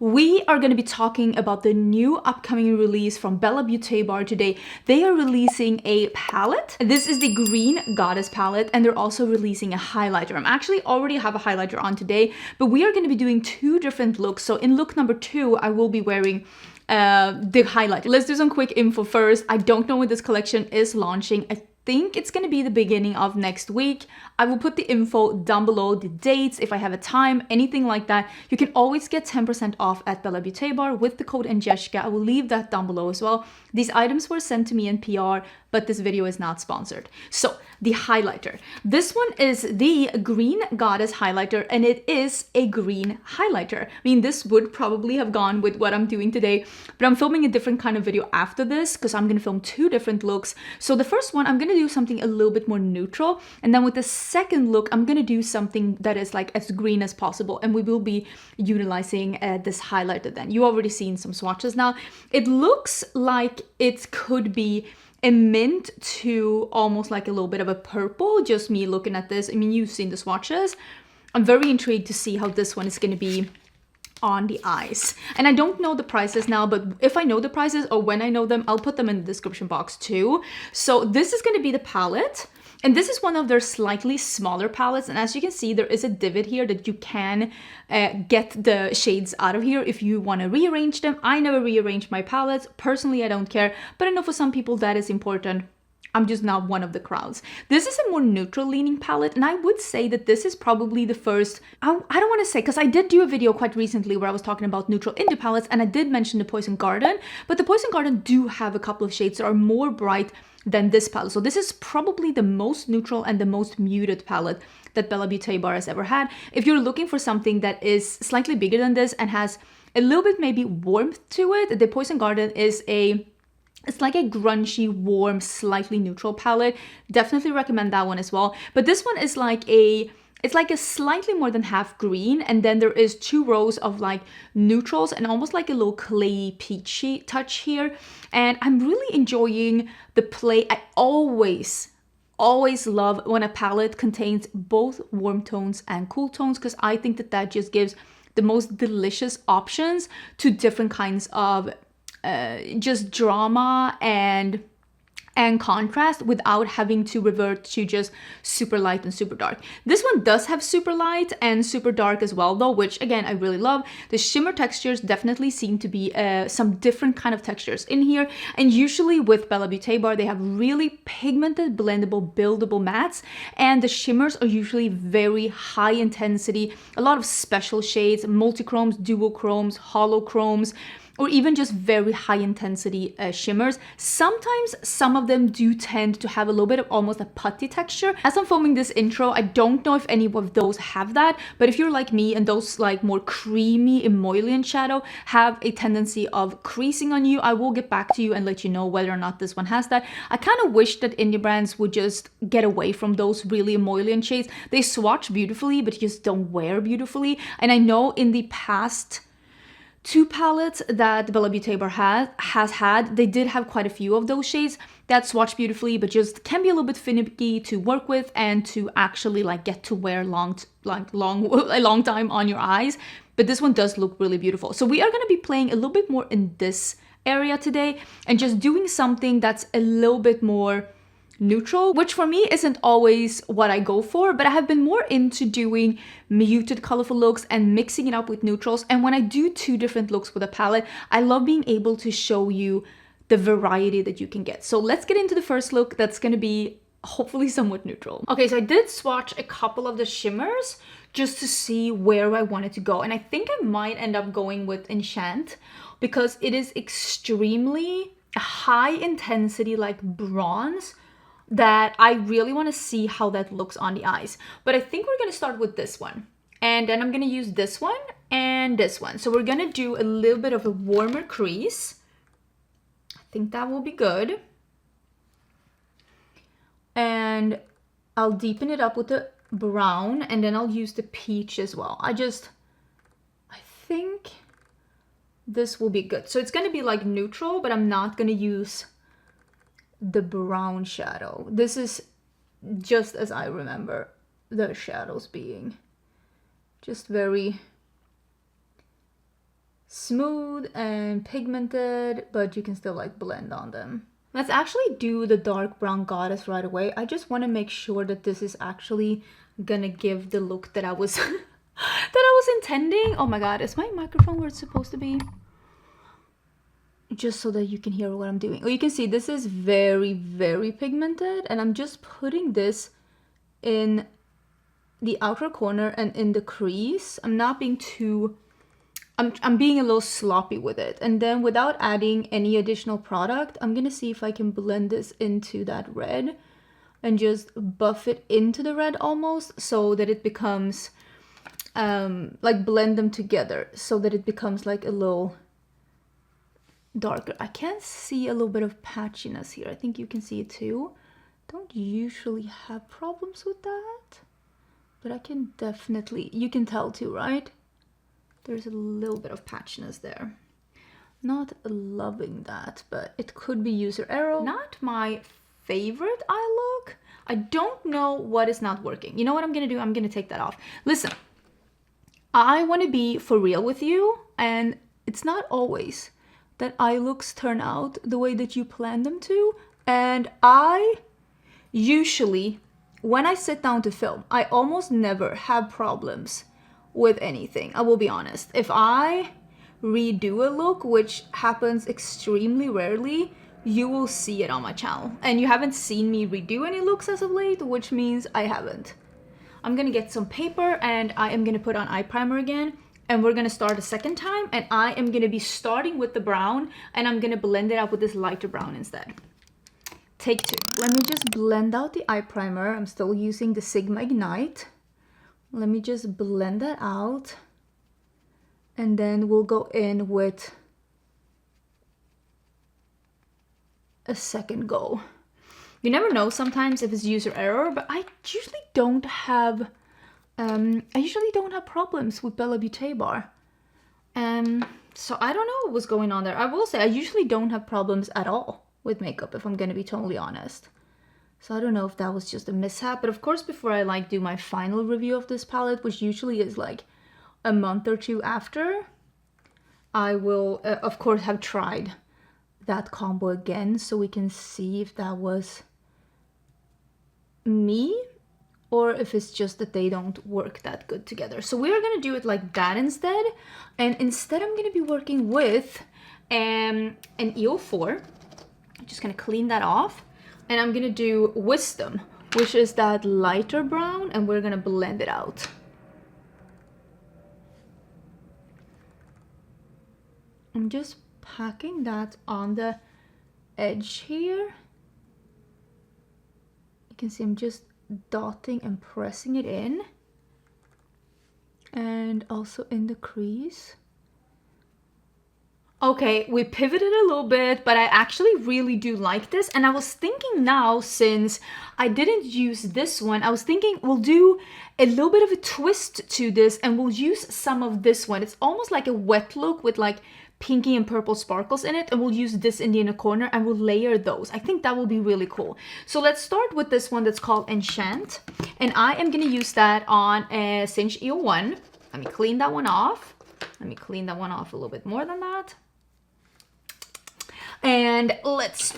We are going to be talking about the new upcoming release from Bella Beauté bar today. They are releasing a palette. This is the Green Goddess palette, and they're also releasing a highlighter. I'm actually already have a highlighter on today, but we are going to be doing two different looks. So in look number 2, I will be wearing the highlighter. Let's do some quick info first. I don't know when this collection is launching. I think it's going to be the beginning of next week. I will put the info down below, the dates, if I have a time, anything like that. You can always get 10% off at Bella Beauté bar with the code Angelica. I will leave that down below as well. These items were sent to me in PR, but this video is not sponsored. So the highlighter. This one is the Green Goddess highlighter, and it is a green highlighter. I mean, this would probably have gone with what I'm doing today, but I'm filming a different kind of video after this because I'm going to film two different looks. So the first one, I'm going to do something a little bit more neutral, and then with the second look, I'm going to do something that is like as green as possible, and we will be utilizing this highlighter then. You already seen some swatches now. It looks like it could be a mint to almost like a little bit of a purple, just me looking at this. I mean, you've seen the swatches. I'm very intrigued to see how this one is going to be on the eyes. And I don't know the prices now, but if I know the prices or when I know them, I'll put them in the description box too. So this is going to be the palette. And this is one of their slightly smaller palettes. And as you can see, there is a divot here that you can get the shades out of here if you want to rearrange them. I never rearrange my palettes. Personally, I don't care. But I know for some people that is important. I'm just not one of the crowds. This is a more neutral leaning palette, and I would say that this is probably the first, I don't want to say, because I did do a video quite recently where I was talking about neutral indie palettes, and I did mention the Poison Garden, but the Poison Garden do have a couple of shades that are more bright than this palette. So this is probably the most neutral and the most muted palette that Bella Beauté bar has ever had. If you're looking for something that is slightly bigger than this and has a little bit maybe warmth to it, the Poison Garden is it's like a grungy, warm, slightly neutral palette. Definitely recommend that one as well. But this one is like it's like a slightly more than half green, and then there is 2 rows of like neutrals and almost like a little clay peachy touch here. And I'm really enjoying the play. I always love when a palette contains both warm tones and cool tones, because I think that that just gives the most delicious options to different kinds of just drama and contrast without having to revert to just super light and super dark. This one does have super light and super dark as well though, which again I really love. The shimmer textures definitely seem to be some different kind of textures in here, and usually with Bella Beauté bar they have really pigmented, blendable, buildable mattes, and the shimmers are usually very high intensity, a lot of special shades, multi-chromes, duochromes, holochromes, or even just very high intensity shimmers. Sometimes some of them do tend to have a little bit of almost a putty texture. As I'm filming this intro, I don't know if any of those have that, but if you're like me and those like more creamy emollient shadow have a tendency of creasing on you, I will get back to you and let you know whether or not this one has that. I kind of wish that indie brands would just get away from those really emollient shades. They swatch beautifully, but just don't wear beautifully. And I know in the past 2 palettes that Bella Beauté bar has had, they did have quite a few of those shades that swatch beautifully, but just can be a little bit finicky to work with and to actually like get to wear a long time on your eyes. But this one does look really beautiful. So we are going to be playing a little bit more in this area today and just doing something that's a little bit more neutral, which for me isn't always what I go for, but I have been more into doing muted colorful looks and mixing it up with neutrals. And when I do 2 different looks with a palette, I love being able to show you the variety that you can get. So let's get into the first look that's going to be hopefully somewhat neutral. Okay, so I did swatch a couple of the shimmers just to see where I wanted to go, and I think I might end up going with Enchant because it is extremely high intensity like bronze that I really want to see how that looks on the eyes. But I think we're going to start with this one. And then I'm going to use this one and this one. So we're going to do a little bit of a warmer crease. I think that will be good. And I'll deepen it up with the brown, and then I'll use the peach as well. I think this will be good. So it's going to be like neutral, but I'm not going to use the brown shadow. This is just as I remember the shadows being. Just very smooth and pigmented, but you can still like blend on them. Let's actually do the dark brown goddess right away. I just want to make sure that this is actually gonna give the look that I was that I was intending. Oh my god, is my microphone where it's supposed to be? Just so that you can hear what I'm doing. Oh, you can see this is very, very pigmented, and I'm just putting this in the outer corner and in the crease. I'm not being too, I'm being a little sloppy with it. And then without adding any additional product, I'm gonna see if I can blend this into that red and just buff it into the red almost, so that it becomes, like blend them together so that it becomes like a little darker. I can see a little bit of patchiness here. I think you can see it too. Don't usually have problems with that, but I can definitely, you can tell too, right? There's a little bit of patchiness there. Not loving that, but it could be user error. Not my favorite eye look. I don't know what is not working. You know what I'm gonna do? I'm gonna take that off. Listen, I want to be for real with you, and it's not always that eye looks turn out the way that you plan them to. And I usually, when I sit down to film, I almost never have problems with anything. I will be honest. If I redo a look, which happens extremely rarely, you will see it on my channel. And you haven't seen me redo any looks as of late, which means I haven't. I'm gonna get some paper and I am gonna put on eye primer again. And we're gonna start a second time, and I am gonna be starting with the brown, and I'm gonna blend it out with this lighter brown instead. Take two. Let me just blend out the eye primer. I'm still using the Sigma Ignite. Let me just blend that out. And then we'll go in with a second go. You never know sometimes if it's user error, but I usually don't have problems with Bella Beauté bar. So I don't know what was going on there. I will say I usually don't have problems at all with makeup, if I'm gonna be totally honest. So I don't know if that was just a mishap, but of course before I like do my final review of this palette, which usually is like a month or two after, I will of course have tried that combo again so we can see if that was me or if it's just that they don't work that good together. So we are gonna do it like that instead. And instead I'm gonna be working with an EO4. I'm just gonna clean that off. And I'm gonna do Wisdom, which is that lighter brown, and we're gonna blend it out. I'm just packing that on the edge here. You can see I'm just dotting and pressing it in, and also in the crease. Okay, we pivoted a little bit, but I actually really do like this. And I was thinking now, since I didn't use this one, I was thinking we'll do a little bit of a twist to this and we'll use some of this one. It's almost like a wet look with like pinky and purple sparkles in it, and we'll use this in the inner corner and we'll layer those. I think that will be really cool. So let's start with this one that's called Enchant, and I am gonna use that on a Cinch EO1. Let me clean that one off. Let me clean that one off a little bit more than that. And let's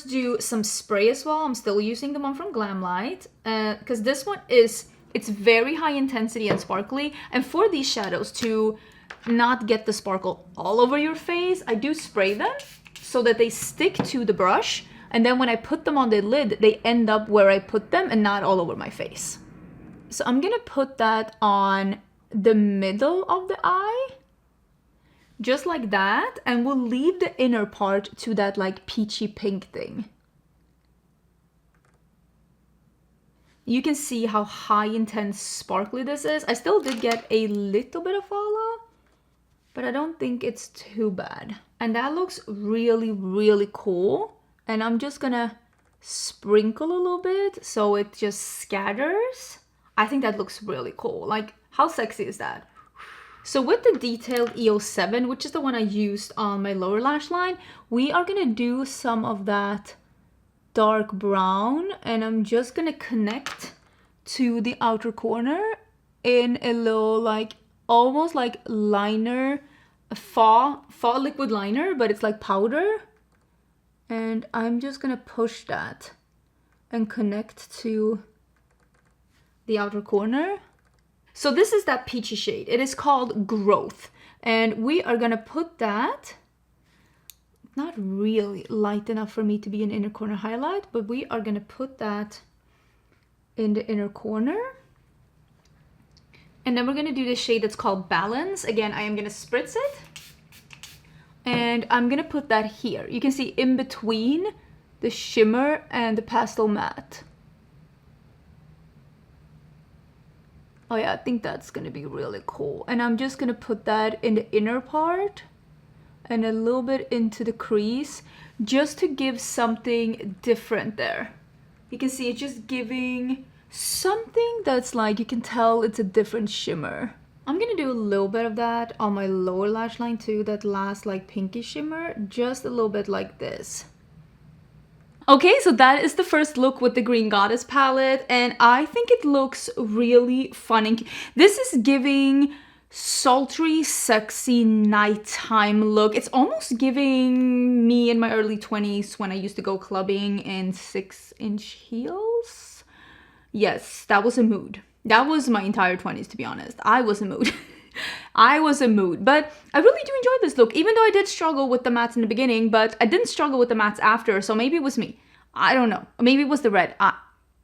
do some spray as well. I'm still using the one from Glamlight because this one it's very high intensity and sparkly. And for these shadows, to not get the sparkle all over your face, I do spray them so that they stick to the brush. And then when I put them on the lid, they end up where I put them and not all over my face. So I'm gonna put that on the middle of the eye. Just like that, and we'll leave the inner part to that like peachy pink thing. You can see how high intense sparkly this is. I still did get a little bit of fallout, but I don't think it's too bad. And that looks really, really cool. And I'm just gonna sprinkle a little bit so it just scatters. I think that looks really cool. Like, how sexy is that? So with the detailed EO7, which is the one I used on my lower lash line, we are gonna do some of that dark brown, and I'm just gonna connect to the outer corner in a little like, almost like liner a faux liquid liner, but it's like powder. And I'm just gonna push that and connect to the outer corner. So this is that peachy shade. It is called Growth. And we are gonna put that, not really light enough for me to be an inner corner highlight, but we are gonna put that in the inner corner. And then we're gonna do this shade that's called Balance. Again, I am gonna spritz it. And I'm gonna put that here. You can see in between the shimmer and the pastel matte. Oh yeah, I think that's gonna be really cool. And I'm just gonna put that in the inner part and a little bit into the crease just to give something different there. You can see it's just giving something that's like, you can tell it's a different shimmer. I'm gonna do a little bit of that on my lower lash line too, that last like pinky shimmer, just a little bit like this. Okay, so that is the first look with the Green Goddess palette, and I think it looks really fun. And this is giving sultry, sexy nighttime look. It's almost giving me in my early 20s when I used to go clubbing in 6-inch heels. Yes, that was a mood. That was my entire 20s, to be honest. I was a mood. I was a mood, but I really do enjoy this look, even though I did struggle with the mattes in the beginning, but I didn't struggle with the mattes after, so maybe it was me. I don't know. Maybe it was the red. I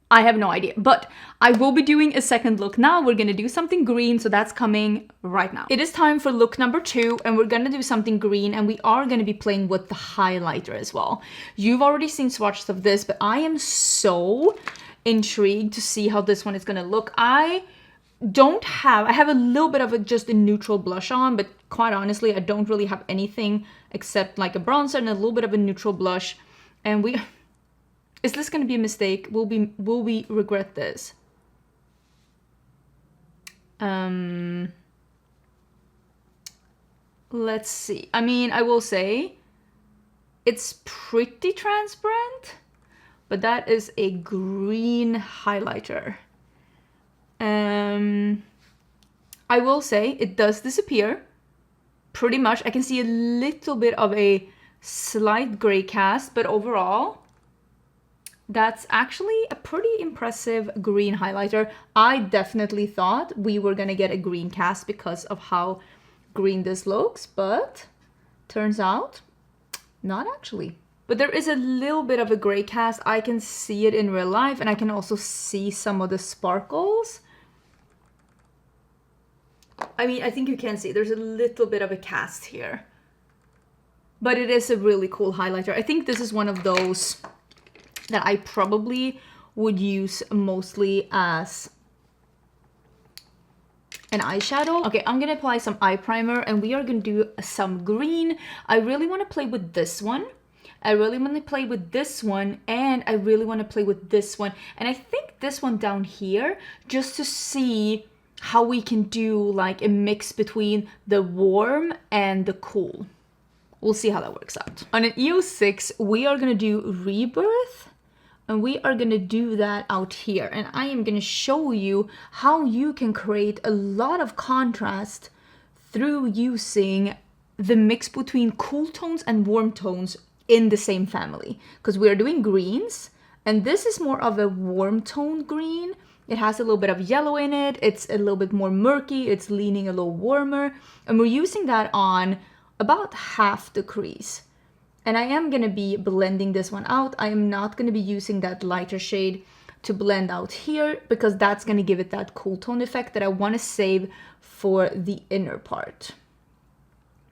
have no idea, but I will be doing a second look now. We're gonna do something green, so that's coming right now. It is time for look number 2, and we're gonna do something green, and we are gonna be playing with the highlighter as well. You've already seen swatches of this, but I am so intrigued to see how this one is gonna look. I have a little bit of just a neutral blush on, but quite honestly, I don't really have anything except like a bronzer and a little bit of a neutral blush. And is this going to be a mistake? Will we regret this? Let's see. I mean, I will say it's pretty transparent, but that is a green highlighter. I will say it does disappear pretty much. I can see a little bit of a slight gray cast, but overall that's actually a pretty impressive green highlighter. I definitely thought we were gonna get a green cast because of how green this looks, but turns out not actually. But there is a little bit of a gray cast. I can see it in real life, and I can also see some of the sparkles. I mean, I think you can see there's a little bit of a cast here. But it is a really cool highlighter. I think this is one of those that I probably would use mostly as an eyeshadow. Okay, I'm gonna apply some eye primer, and we are gonna do some green. I really wanna play with this one. I really want to play with this one, and I really want to play with this one. And I think this one down here, just to see how we can do like a mix between the warm and the cool. We'll see how that works out. On an EO6, we are going to do Rebirth, and we are going to do that out here. And I am going to show you how you can create a lot of contrast through using the mix between cool tones and warm tones in the same family, because we are doing greens, and this is more of a warm tone green. It has a little bit of yellow in it. It's a little bit more murky. It's leaning a little warmer, and we're using that on about half the crease. And I am going to be blending this one out. I am not going to be using that lighter shade to blend out here, because that's going to give it that cool tone effect that I want to save for the inner part.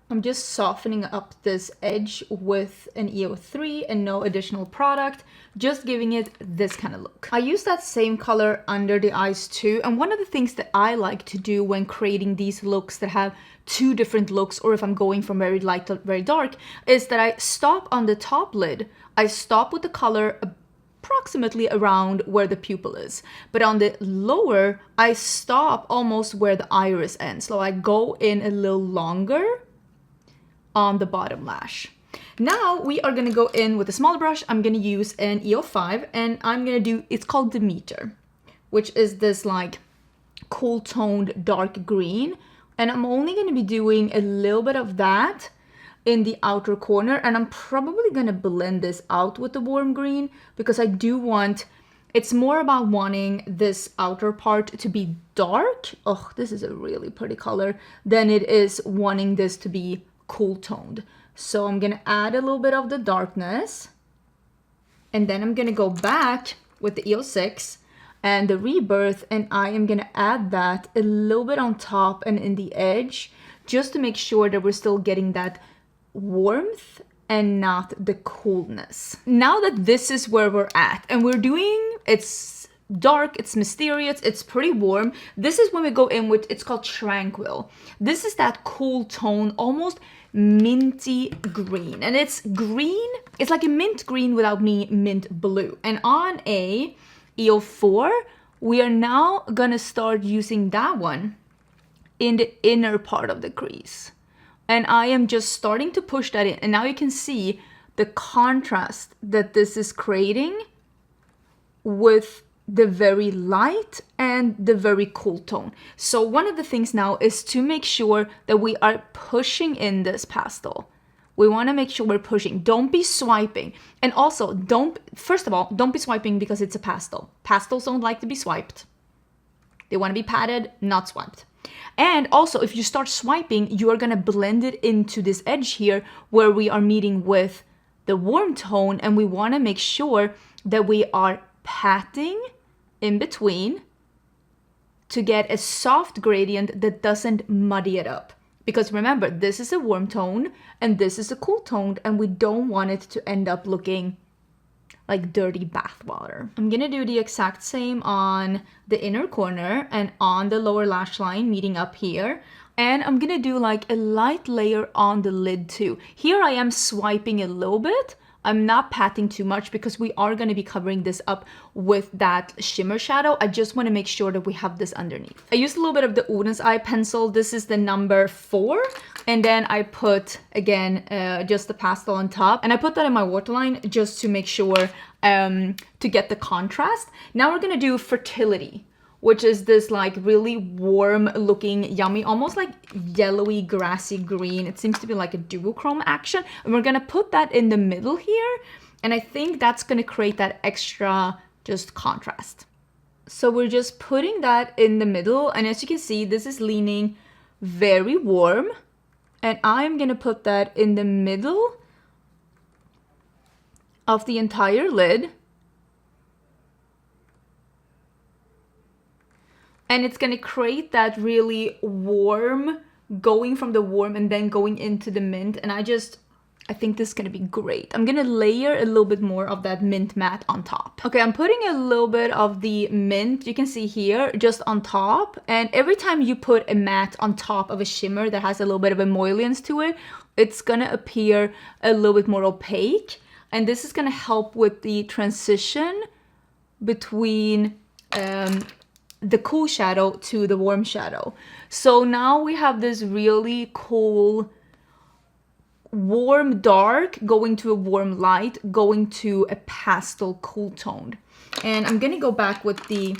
I'm just softening up this edge with an EO3 and no additional product, just giving it this kind of look. I use that same color under the eyes too, and one of the things that I like to do when creating these looks that have 2 different looks, or if I'm going from very light to very dark, is that I stop on the top lid. I stop with the color approximately around where the pupil is, but on the lower, I stop almost where the iris ends. So I go in a little longer on the bottom lash. Now we are going to go in with a smaller brush. I'm going to use an EO5, and I'm going to do, it's called Demeter, which is this like cool toned dark green And I'm only going to be doing a little bit of that in the outer corner, and I'm probably going to blend this out with the warm green because I do want, it's more about wanting this outer part to be dark. Oh, this is a really pretty color, than it is wanting this to be cool toned. So I'm going to add a little bit of the darkness, and then I'm going to go back with the EO6 and the Rebirth, and I am going to add that a little bit on top and in the edge, just to make sure that we're still getting that warmth and not the coolness. Now that this is where we're at, and we're doing, it's dark, it's mysterious, it's pretty warm, this is when we go in with, it's called Tranquil. This is that cool tone, almost minty green, and it's green, it's like a mint green without me mint blue. And on a EO4, we are now gonna start using that one in the inner part of the crease. And I am just starting to push that in. And now you can see the contrast that this is creating with the very light and the very cool tone. So one of the things now is to make sure that we are pushing in this pastel. We want to make sure we're pushing. Don't be swiping. And also, first of all, don't be swiping because it's a pastel. Pastels don't like to be swiped. They want to be patted, not swiped. And also, if you start swiping, you are going to blend it into this edge here where we are meeting with the warm tone, and we want to make sure that we are patting in between to get a soft gradient that doesn't muddy it up. Because remember, this is a warm tone and this is a cool tone, and we don't want it to end up looking like dirty bath water. I'm gonna do the exact same on the inner corner and on the lower lash line meeting up here. And I'm gonna do like a light layer on the lid too. Here I am swiping a little bit. I'm not patting too much because we are going to be covering this up with that shimmer shadow. I just want to make sure that we have this underneath. I used a little bit of the Oden's eye pencil. This is the number 4. And then I put, again, just the pastel on top. And I put that in my waterline just to make sure to get the contrast. Now we're going to do Fertility, which is this like really warm looking, yummy, almost like yellowy, grassy green. It seems to be like a duochrome action. And we're gonna put that in the middle here. And I think that's gonna create that extra just contrast. So we're just putting that in the middle. And as you can see, this is leaning very warm. And I'm gonna put that in the middle of the entire lid. And it's going to create that really warm, going from the warm and then going into the mint. And I think this is going to be great. I'm going to layer a little bit more of that mint matte on top. Okay, I'm putting a little bit of the mint, you can see here, just on top. And every time you put a matte on top of a shimmer that has a little bit of emollients to it, it's going to appear a little bit more opaque. And this is going to help with the transition between the cool shadow to the warm shadow. So now we have this really cool warm dark going to a warm light going to a pastel cool toned. And I'm gonna go back with the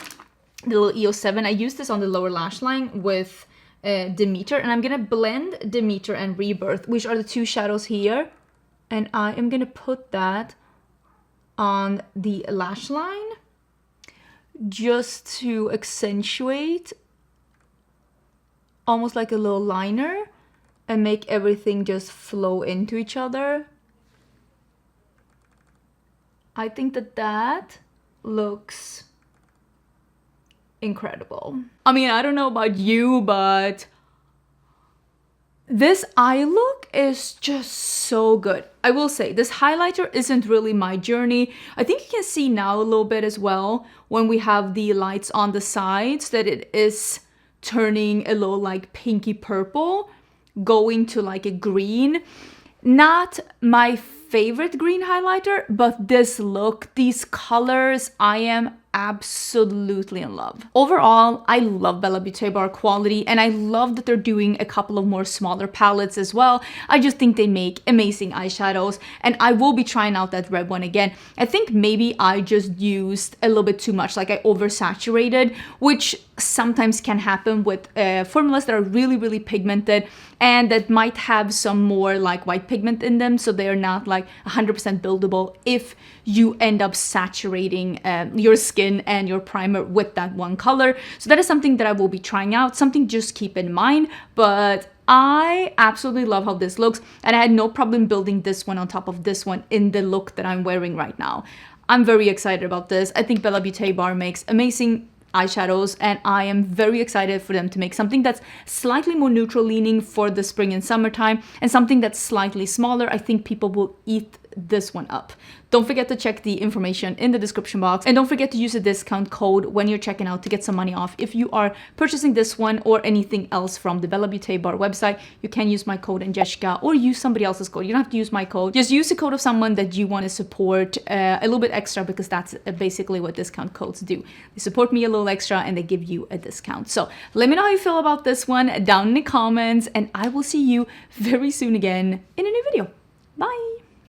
little EO7. I used this on the lower lash line with Demeter, and I'm gonna blend Demeter and Rebirth, which are the two shadows here, and I am gonna put that on the lash line just to accentuate, almost like a little liner, and make everything just flow into each other. I think that looks incredible. I mean, I don't know about you, but this eye look is just so good. I will say, this highlighter isn't really my journey. I think you can see now a little bit as well when we have the lights on the sides that it is turning a little like pinky purple, going to like a green. Not my favorite green highlighter, but this look, these colors, I am absolutely in love. Overall, I love Bella Beauté bar quality, and I love that they're doing a couple of more smaller palettes as well. I just think they make amazing eyeshadows, and I will be trying out that red one again. I think maybe I just used a little bit too much, like I oversaturated, which sometimes can happen with formulas that are really pigmented and that might have some more like white pigment in them, so they're not like 100% buildable if you end up saturating your skin and your primer with that one color. So that is something that I will be trying out, something just keep in mind. But I absolutely love how this looks, and I had no problem building this one on top of this one in the look that I'm wearing right now. I'm very excited about this. I think Bella Beauté bar makes amazing eyeshadows, and I am very excited for them to make something that's slightly more neutral leaning for the spring and summertime, and something that's slightly smaller. I think people will eat this one up. Don't forget to check the information in the description box, and don't forget to use a discount code when you're checking out to get some money off. If you are purchasing this one or anything else from the Bella Beauté bar website, you can use my code Angelica or use somebody else's code. You don't have to use my code. Just use the code of someone that you want to support a little bit extra, because that's basically what discount codes do. They support me a little extra and they give you a discount. So let me know how you feel about this one down in the comments, and I will see you very soon again in a